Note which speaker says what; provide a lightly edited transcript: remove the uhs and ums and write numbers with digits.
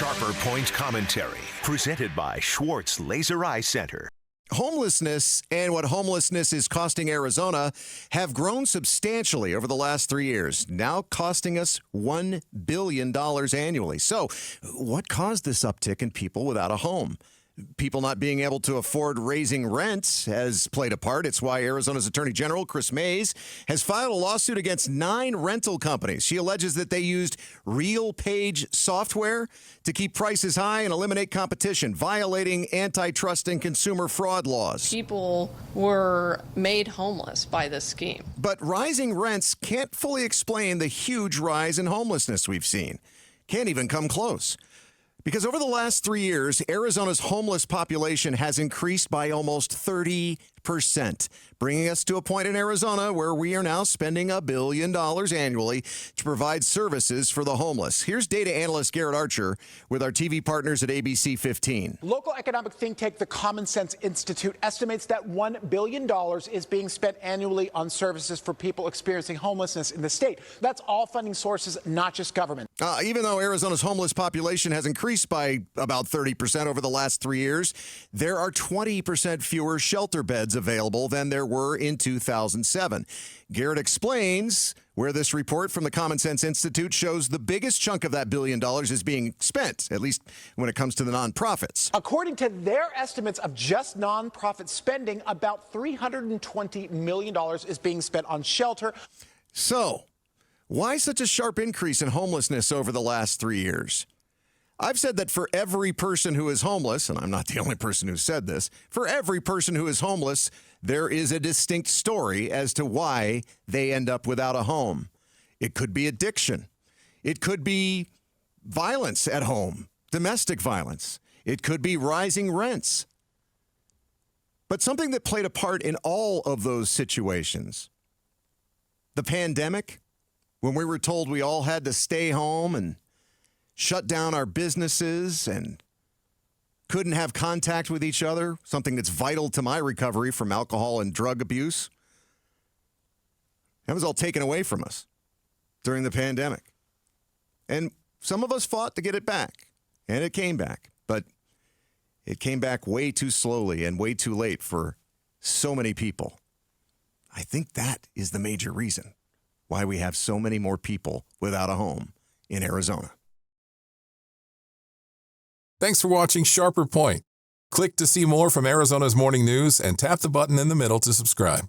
Speaker 1: Sharper Point Commentary, presented by Schwartz Laser Eye Center.
Speaker 2: Homelessness and what homelessness is costing Arizona have grown substantially over the last 3 years, now costing us $1 billion annually. So what caused this uptick in people without a home? People not being able to afford raising rents has played a part. It's why Arizona's Attorney General, Chris Mays, has filed a lawsuit against 9 rental companies. She alleges that they used RealPage software to keep prices high and eliminate competition, violating antitrust and consumer fraud laws.
Speaker 3: People were made homeless by this scheme.
Speaker 2: But rising rents can't fully explain the huge rise in homelessness we've seen. Can't even come close. Because over the last 3 years, Arizona's homeless population has increased by almost 30%, bringing us to a point in Arizona where we are now spending $1 billion annually to provide services for the homeless. Here's data analyst Garrett Archer with our TV partners at ABC 15.
Speaker 4: Local economic think tank the Common Sense Institute estimates that $1 billion is being spent annually on services for people experiencing homelessness in the state. That's all funding sources, not just government.
Speaker 2: Even though Arizona's homeless population has increased by about 30% over the last 3 years, there are 20% fewer shelter beds available than there were in 2007. Garrett explains where this report from the Common Sense Institute shows the biggest chunk of that $1 billion is being spent, at least when it comes to the nonprofits.
Speaker 4: According to their estimates of just nonprofit spending, about $320 million is being spent on shelter.
Speaker 2: So, why such a sharp increase in homelessness over the last 3 years? I've said that for every person who is homeless, and I'm not the only person who said this, for every person who is homeless, there is a distinct story as to why they end up without a home. It could be addiction. It could be violence at home, domestic violence. It could be rising rents. But something that played a part in all of those situations, the pandemic, when we were told we all had to stay home and shut down our businesses and couldn't have contact with each other, something that's vital to my recovery from alcohol and drug abuse. That was all taken away from us during the pandemic. And some of us fought to get it back, and it came back. But it came back way too slowly and way too late for so many people. I think that is the major reason why we have so many more people without a home in Arizona.
Speaker 5: Thanks for watching Sharper Point. Click to see more from Arizona's morning news and tap the button in the middle to subscribe.